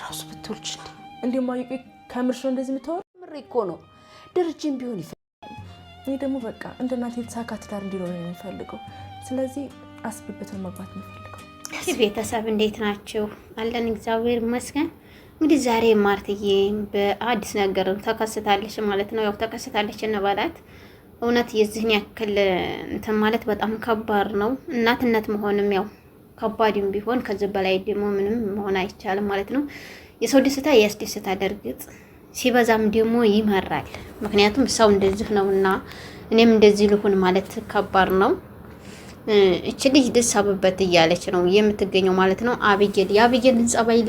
ራሱ ብትወልጅ እንዴ ማይቄ ከምርሽ ነው እንደዚህ የምታወራው? ምሬ እኮ ነው። ደረጀም ቢሆን እኔ ደግሞ በቃ እንደ እናቴ የተሳካ ትዳር እንዲኖር ነው የሚፈልገው። ስለዚህ አስቢበትን መግባት የሚፈልገው። ቤተሰብ እንዴት ናቸው? አለን እግዚአብሔር ይመስገን። እንግዲህ ዛሬ ማርትዬ በአዲስ ነገር ተከስታለች ማለት ነው። ያው ተከስታለች እንበላት። እውነት የዚህን ያክል እንትን ማለት በጣም ከባድ ነው። እናትነት መሆንም ያው ከባድም ቢሆን ከዚህ በላይ ደግሞ ምንም መሆን አይቻልም ማለት ነው። የሰው ደስታ ያስደስታል። እርግጥ ሲበዛም ደግሞ ይመራል። ምክንያቱም ሰው እንደዚህ ነውና እኔም እንደዚህ ልሁን ማለት ከባድ ነው። እቺ ልጅ ደሳብበት እያለች ነው የምትገኘው ማለት ነው። አብጌል የአብጌልን ጸባይ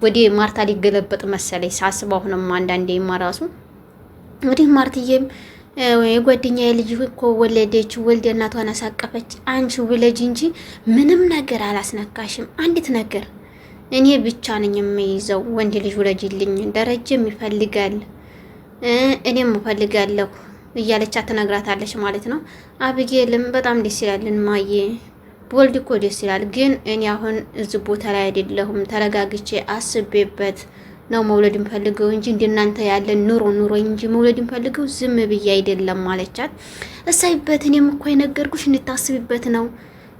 ወደ ማርታ ሊገለበጥ መሰለኝ ሳስበው አሁንም አንዳንዴ ማራሱ እንግዲህ ማርትዬም የጓደኛዬ ልጅ እኮ ወለደች፣ ወልደ እናቷን አሳቀፈች፣ አንቺ ውለጅ እንጂ ምንም ነገር አላስነካሽም። አንዲት ነገር እኔ ብቻ ነኝ የምይዘው፣ ወንድ ልጅ ውለጅልኝ፣ ደረጀም ይፈልጋል፣ እኔም እፈልጋለሁ እያለች ትነግራታለች ማለት ነው። አብጌልም በጣም ደስ ይላል ማዬ ወልድ እኮ ደስ ይላል፣ ግን እኔ አሁን እዚህ ቦታ ላይ አይደለሁም፣ ተረጋግቼ አስቤበት ነው መውለድ እንፈልገው እንጂ እንደናንተ ያለ ኑሮ እንጂ መውለድ እንፈልገው ዝም ብዬ አይደለም ማለቻት። እሳይበት እኔም እኮ የነገርኩሽ እንድታስቢበት ነው።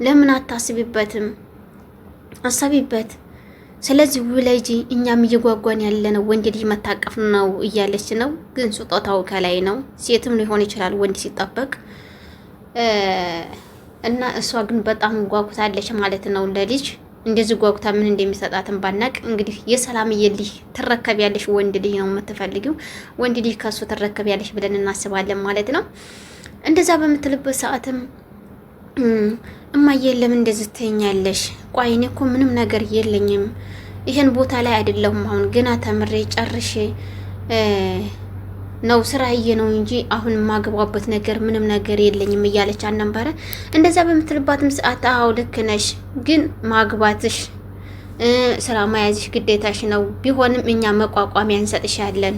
ለምን አታስቢበትም? አሳቢበት። ስለዚህ ውለጂ፣ እኛም እየጓጓን ያለ ነው ወንድ ልጅ መታቀፍ ነው እያለች ነው። ግን ስጦታው ከላይ ነው። ሴትም ሊሆን ይችላል ወንድ ሲጠበቅ እና እሷ ግን በጣም ጓጉታለች ማለት ነው ለልጅ። እንደዚህ ጓጉታ ምን እንደሚሰጣትን ባናቅ እንግዲህ የሰላምዬ ልጅ ትረከቢያለሽ፣ ወንድ ልጅ ነው የምትፈልጊው፣ ወንድ ልጅ ከሱ ትረከቢያለሽ ብለን እናስባለን ማለት ነው። እንደዛ በምትልበት ሰዓትም እማዬ ለምን እንደዚህ ትይኛለሽ? ቆይ እኔ እኮ ምንም ነገር የለኝም፣ ይሄን ቦታ ላይ አይደለሁም፣ አሁን ገና ተምሬ ጨርሼ ነው ስራዬ ነው እንጂ አሁን ማግባበት ነገር ምንም ነገር የለኝም እያለች አነበረ። እንደዛ በምትልባትም ሰዓት አዎ ልክ ነሽ፣ ግን ማግባትሽ ስራ መያዝሽ ግዴታሽ ነው። ቢሆንም እኛ መቋቋሚያ እንሰጥሻለን፣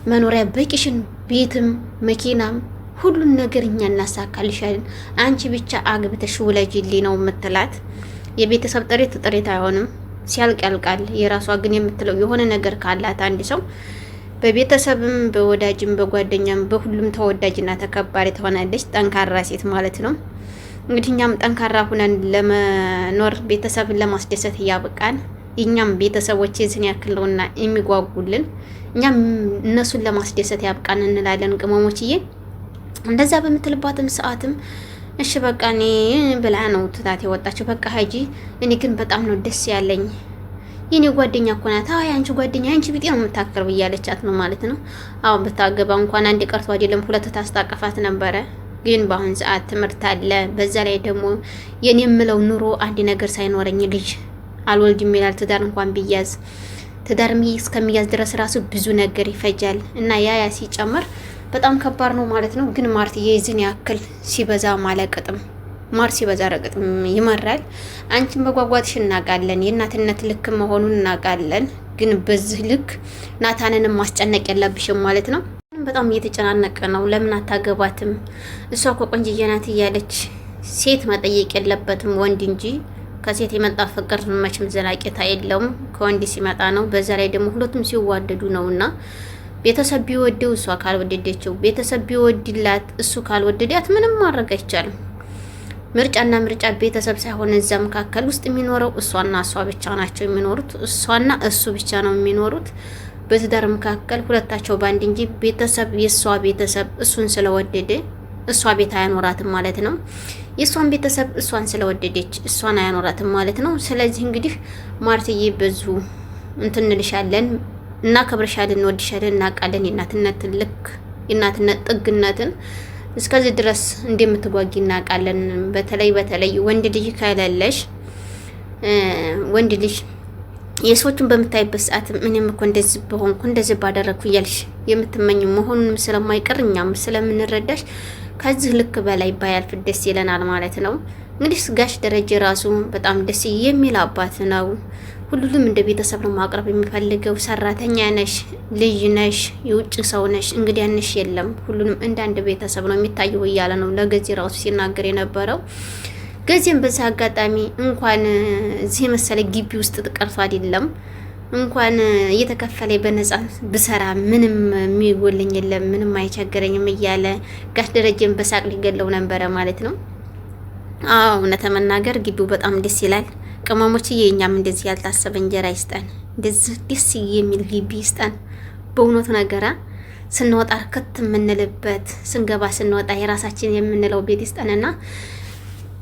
መኖሪያ በቂሽን፣ ቤትም መኪናም ሁሉን ነገር እኛ እናሳካልሻለን። አንቺ ብቻ አግብተሽ ውለጂልኝ ነው የምትላት። የቤተሰብ ጥሪት አይሆንም፣ ሲያልቅ ያልቃል። የራሷ ግን የምትለው የሆነ ነገር ካላት አንድ ሰው በቤተሰብም በወዳጅም በጓደኛም በሁሉም ተወዳጅና ተከባሪ ትሆናለች። ጠንካራ ሴት ማለት ነው። እንግዲህ እኛም ጠንካራ ሁነን ለመኖር ቤተሰብን ለማስደሰት እያበቃን እኛም ቤተሰቦች የዚህን ያክል ነውና የሚጓጉልን እኛም እነሱን ለማስደሰት ያብቃን እንላለን። ቅመሞችዬ እንደዛ በምትልባትም ሰዓትም እሺ በቃ እኔ ብላ ነው ትታት የወጣችው። በቃ ሀጂ እኔ ግን በጣም ነው ደስ ያለኝ፣ የኔ ጓደኛ እኮ ናት። አይ አንቺ ጓደኛ አንቺ ቢጤ ነው የምታከርብ እያለቻት ነው ማለት ነው። አሁን ብታገባ እንኳን አንድ ቀርቶ አይደለም ሁለት ታስታቀፋት ነበረ። ግን በአሁን ሰዓት ትምህርት አለ። በዛ ላይ ደግሞ የኔ የምለው ኑሮ አንድ ነገር ሳይኖረኝ ልጅ አልወልድም ይላል። ትዳር እንኳን ቢያዝ ትዳር እስከሚያዝ ድረስ ራሱ ብዙ ነገር ይፈጃል እና ያ ሲጨመር በጣም ከባድ ነው ማለት ነው። ግን ማርትዬ የዚህን ያክል ሲበዛ ማለቅጥም ማር ሲበዛ ረቅጥም ይመራል። አንቺን መጓጓትሽ እናውቃለን፣ የእናትነት ልክ መሆኑን እናውቃለን። ግን በዚህ ልክ ናታንንም ማስጨነቅ የለብሽም ማለት ነው። በጣም እየተጨናነቀ ነው። ለምን አታገባትም? እሷ እኮ ቆንጅዬ ናት እያለች ሴት መጠየቅ የለበትም ወንድ እንጂ። ከሴት የመጣ ፍቅር መቼም ዘላቂታ የለውም፣ ከወንድ ሲመጣ ነው። በዛ ላይ ደግሞ ሁለቱም ሲዋደዱ ነውና ቤተሰብ ቢወደው እሷ ካልወደደችው፣ ቤተሰብ ቢወድላት እሱ ካልወደዳት ምንም ማድረግ አይቻልም። ምርጫና ምርጫ ቤተሰብ ሳይሆን እዛ መካከል ውስጥ የሚኖረው እሷና እሷ ብቻ ናቸው የሚኖሩት። እሷና እሱ ብቻ ነው የሚኖሩት በትዳር መካከል ሁለታቸው ባንድ እንጂ ቤተሰብ የእሷ ቤተሰብ እሱን ስለወደደ እሷ ቤት አያኖራትም ማለት ነው። የእሷን ቤተሰብ እሷን ስለወደደች እሷን አያኖራትም ማለት ነው። ስለዚህ እንግዲህ ማርትዬ በዙ እንትንልሻለን፣ እናከብርሻለን፣ እንወድሻለን፣ እናውቃለን የእናትነት ልክ የእናትነት ጥግነትን እስከዚህ ድረስ እንደምትጓጊ እናውቃለን። በተለይ ወንድ ልጅ ከሌለሽ ወንድ ልጅ የሰዎችን በምታይበት ሰዓት ምንም እኮ እንደዚህ በሆንኩ እንደዚህ ባደረግኩ እያልሽ የምትመኝ መሆኑንም ስለማይቀር እኛም ስለምንረዳሽ ከዚህ ልክ በላይ ባያልፍ ደስ ይለናል ማለት ነው። እንግዲህ ጋሽ ደረጀ ራሱ በጣም ደስ የሚል አባት ነው። ሁሉንም እንደ ቤተሰብ ነው ማቅረብ የሚፈልገው። ሰራተኛ ነሽ፣ ልጅ ነሽ፣ የውጭ ሰው ነሽ፣ እንግዲህ ነሽ የለም ሁሉንም እንደ አንድ ቤተሰብ ነው የሚታየው እያለ ነው ለገዚ ራሱ ሲናገር የነበረው። ገዚም በዛ አጋጣሚ እንኳን እዚህ መሰለ ግቢ ውስጥ ተቀርቶ አይደለም እንኳን እየተከፈለ በነፃ ብሰራ ምንም የሚጎልኝ የለም ምንም አይቸግረኝም እያለ ጋሽ ደረጀን በሳቅ ሊገለው ነበረ ማለት ነው። አዎ እውነት መናገር ግቢው በጣም ደስ ይላል። ቅመሞች የኛም እንደዚህ ያልታሰበ እንጀራ ይስጠን፣ እንደዚህ ደስ የሚል ግቢ ይስጠን። በእውነቱ ነገራ ስንወጣ ከት የምንልበት ስንገባ ስንወጣ የራሳችን የምንለው ቤት ይስጠንና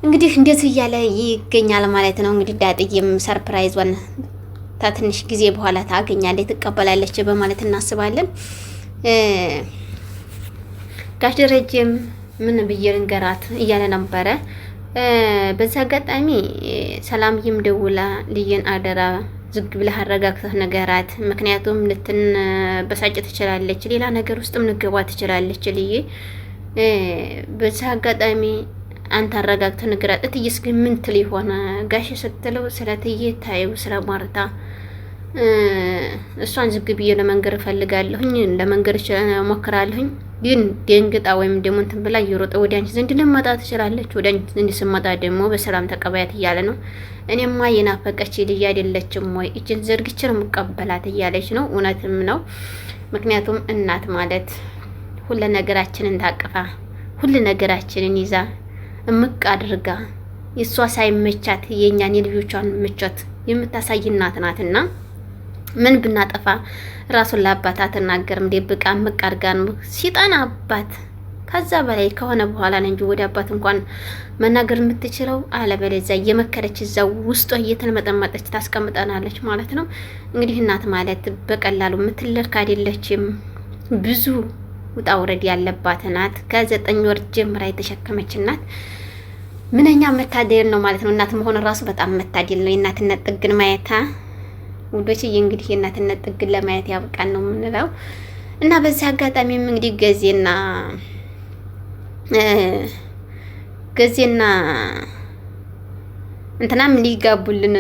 እንግዲህ እንደዚህ እያለ ይገኛል ማለት ነው። እንግዲህ ዳጥዬም ሰርፕራይዟን ከትንሽ ጊዜ በኋላ ታገኛለች ትቀበላለች በማለት እናስባለን። ጋሽ ደረጀም ምን ብዬ ልንገራት እያለ ነበረ። በዛ አጋጣሚ ሰላምዬም ደውላ ልየን አደራ ዝግ ብለህ አረጋግተህ ነገራት፣ ምክንያቱም ልትበሳጭ ትችላለች፣ ሌላ ነገር ውስጥም ልገባ ትችላለች ልዬ። በዛ አጋጣሚ አንተ አረጋግተህ ነገራት። እትዬስ ግን ምን ትል ይሆን ጋሽ ስትለው ስለ እትዬ ታዩ ስለ ማርታ እሷን ዝግ ብዬ ለመንገር እፈልጋለሁኝ፣ ለመንገር እሞክራለሁኝ። ግን ደንግጣ ወይም ደግሞ እንትን ብላ እየሮጠ ወደ አንቺ ዘንድ ልመጣ ትችላለች። ወደ አንቺ ዘንድ ስመጣ ደግሞ በሰላም ተቀበያት እያለ ነው። እኔማ የናፈቀች ልጅ አይደለችም ወይ እጅን ዘርግቼ ነው የምቀበላት እያለች ነው። እውነትም ነው። ምክንያቱም እናት ማለት ሁሉ ነገራችንን ታቅፋ ሁሉ ነገራችንን ይዛ እምቅ አድርጋ የእሷ ሳይመቻት የእኛን የልጆቿን ምቾት የምታሳይ እናት ናትና ምን ብናጠፋ ራሱን ለአባት አትናገርም። ደብቃ እምቅ አድርጋ ነው ሲጣን አባት ከዛ በላይ ከሆነ በኋላ ነው እንጂ ወደ አባት እንኳን መናገር የምትችለው። አለበለዚያ እየመከረች እዛው ውስጧ እየተመጠመጠች ታስቀምጠናለች ማለት ነው። እንግዲህ እናት ማለት በቀላሉ የምትለካ አይደለችም። ብዙ ውጣ ውረድ ያለባት ናት። ከ9 ወር ጀምራ የተሸከመች ናት። ምንኛ መታደል ነው ማለት ነው። እናት መሆን ራሱ በጣም መታደል ነው። የእናትነት ጥግን ማየታ ውዶች እንግዲህ የእናትነት ጥግን ለማየት ያብቃን ነው የምንለው። እና በዚህ አጋጣሚም እንግዲህ ገዜና እንትናም ሊጋቡልን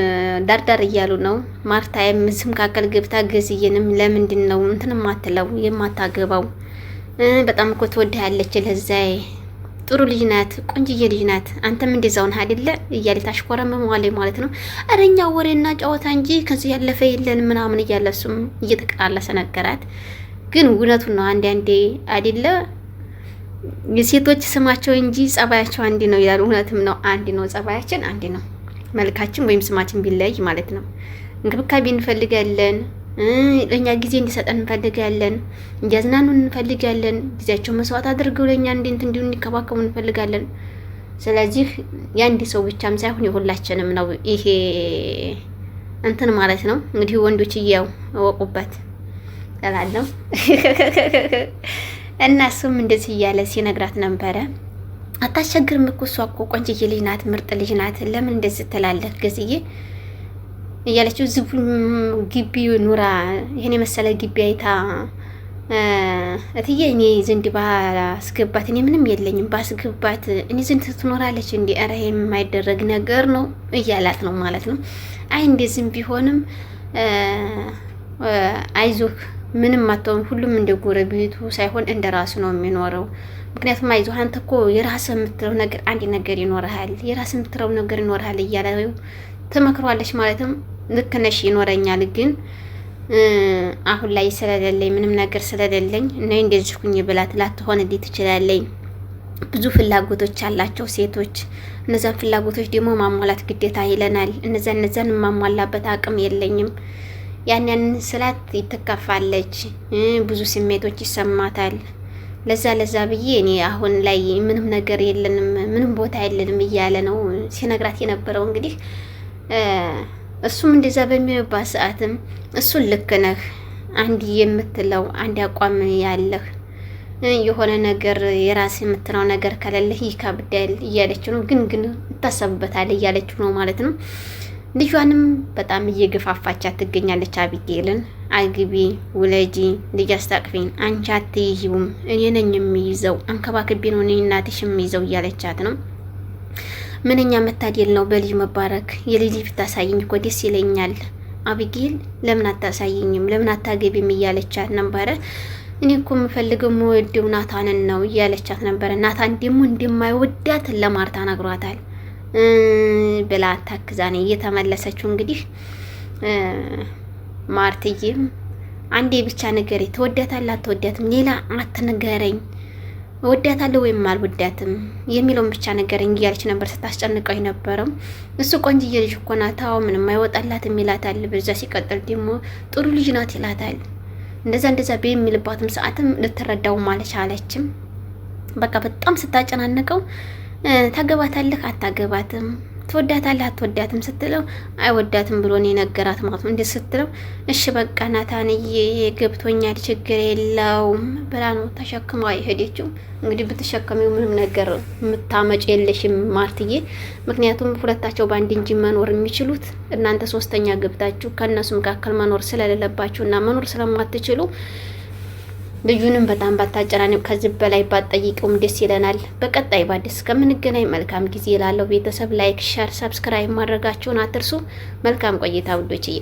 ዳርዳር እያሉ ነው። ማርታዬም እዚህ መካከል ገብታ ገዝዬንም ለምንድን ነው እንትን ማትለው የማታገባው? በጣም እኮ ትወድሃለች፣ ለዛይ ጥሩ ልጅ ናት፣ ቆንጅዬ ልጅ ናት፣ አንተም እንደዛው ነህ አይደለ እያለ ታሽኮረመመዋል ማለት ነው። አረኛ ወሬና ጨዋታ እንጂ ከዚህ ያለፈ የለን ምናምን እያለ እሱም እየተቀላለሰ ነገራት። ግን እውነቱን ነው። አንዴ አይደለ የሴቶች ስማቸው እንጂ ጸባያቸው አንድ ነው ይላል። እውነትም ነው፣ አንድ ነው፣ ጸባያችን አንድ ነው። መልካችን ወይም ስማችን ቢለያይ ማለት ነው። እንክብካቤ እንፈልጋለን፣ ለኛ ጊዜ እንዲሰጠን እንፈልጋለን፣ እንዲያዝናኑን እንፈልጋለን፣ ጊዜያቸው መስዋዕት አድርገው ለኛ እንዲሁ እንዲከባከቡ እንፈልጋለን። ስለዚህ የአንድ ሰው ብቻም ሳይሆን የሁላችንም ነው ይሄ እንትን ማለት ነው። እንግዲህ ወንዶች እያው እወቁበት እላለሁ። እና እሱም እንደዚህ እያለ ሲነግራት ነበረ። አታስቸግርም እኮ እሷ እኮ ቆንጆዬ ልጅ ናት፣ ምርጥ ልጅ ናት፣ ለምን እንደዚህ ትላለህ ገዝዬ እያለችው ዝቡ ግቢ ኑራ ይሄን የመሰለ ግቢ አይታ እትዬ እኔ ዘንድ ባስገባት እኔ ምንም የለኝም ባስገባት እኔ ዘንድ ትኖራለች እንዴ? ኧረ የማይደረግ ነገር ነው እያላት ነው ማለት ነው። አይ እንደዚህም ቢሆንም አይዞህ ምንም አትሆን፣ ሁሉም እንደ ጎረቤቱ ሳይሆን እንደ ራሱ ነው የሚኖረው። ምክንያቱም አይዞህ አንተ እኮ የራስህ የምትለው ነገር አንድ ነገር ይኖርሃል፣ የራስህ የምትለው ነገር ይኖርሃል እያለ ትመክሯለች ማለትም ልክ ነሽ ይኖረኛል፣ ግን አሁን ላይ ስለሌለኝ ምንም ነገር ስለሌለኝ እና እንደዚህ ሁኝ ብላት ላትሆንልኝ ትችላለኝ። ብዙ ፍላጎቶች አላቸው ሴቶች። እነዛን ፍላጎቶች ደግሞ ማሟላት ግዴታ ይለናል። እነዛን ማሟላበት አቅም የለኝም። ያንን ስላት ትከፋለች፣ ብዙ ስሜቶች ይሰማታል። ለዛ ብዬ እኔ አሁን ላይ ምንም ነገር የለንም፣ ምንም ቦታ የለንም እያለ ነው ሲነግራት የነበረው። እንግዲህ እሱም እንደዛ በሚባል ሰዓትም እሱን ልክ ነህ፣ አንድ የምትለው አንድ አቋም ያለህ የሆነ ነገር የራስ የምትለው ነገር ከሌለህ ይከብዳል እያለች ነው። ግን ታሰብበታል እያለችው ነው ማለት ነው። ልጇንም በጣም እየገፋፋቻት ትገኛለች። አቢጌልን አግቢ፣ ውለጂ፣ ልጅ አስታቅፊኝ፣ አንቺ አትይዥውም፣ እኔ ነኝ የሚይዘው፣ አንከባክቤ ነው እኔ እናትሽ የሚይዘው እያለቻት ነው። ምንኛ መታደል ነው በልጅ መባረክ። የልጅ ብታሳይኝ እኮ ደስ ይለኛል አቢጌል፣ ለምን አታሳይኝም? ለምን አታገቢም? እያለቻት ነበረ። እኔ እኮ የምፈልገው የምወደው ናታንን ነው እያለቻት ነበረ። ናታን ደግሞ እንደማይወዳት ለማርታ ነግሯታል ብላ ታክዛ ነው እየተመለሰችው። እንግዲህ ማርትዬም አንዴ ብቻ ንገሪ፣ ትወዳታለህ አትወዳትም፣ ሌላ አትንገረኝ፣ እወዳታለሁ ወይም አልወዳትም የሚለውን ብቻ ንገረኝ እያለች ነበር ስታስጨንቀው የነበረው። እሱ ቆንጅዬ ልጅ እኮ ናት፣ አዎ ምንም አይወጣላትም ይላታል። በዛ ሲቀጥል ደግሞ ጥሩ ልጅ ናት ይላታል። እንደዛ በሚልባትም ሰዓትም ልትረዳውም አልቻለችም። በቃ በጣም ስታጨናነቀው ታገባታለህ አታገባትም፣ ትወዳታለህ አትወዳትም ስትለው አይወዳትም ብሎ ነው የነገራት ማለት ነው። እንዴ ስትለው እሺ በቃ ናታንዬ ገብቶኛል ችግር የለውም ብላ ነው ተሸክማ የሄደችው። እንግዲህ ብትሸከሚው ምንም ነገር የምታመጭ የለሽም ማርትዬ። ምክንያቱም ሁለታቸው በአንድ እንጂ መኖር የሚችሉት እናንተ ሶስተኛ ገብታችሁ ከእነሱ መካከል መኖር ስለሌለባችሁ እና መኖር ስለማትችሉ ልጁንም በጣም ባታጨናንቅ ከዚህ በላይ ባትጠይቀውም ደስ ይለናል። በቀጣይ በአዲስ እስከምንገናኝ መልካም ጊዜ ላለው ቤተሰብ ላይክ፣ ሸር፣ ሰብስክራይብ ማድረጋችሁን አትርሱ። መልካም ቆይታ ውዶችዬ።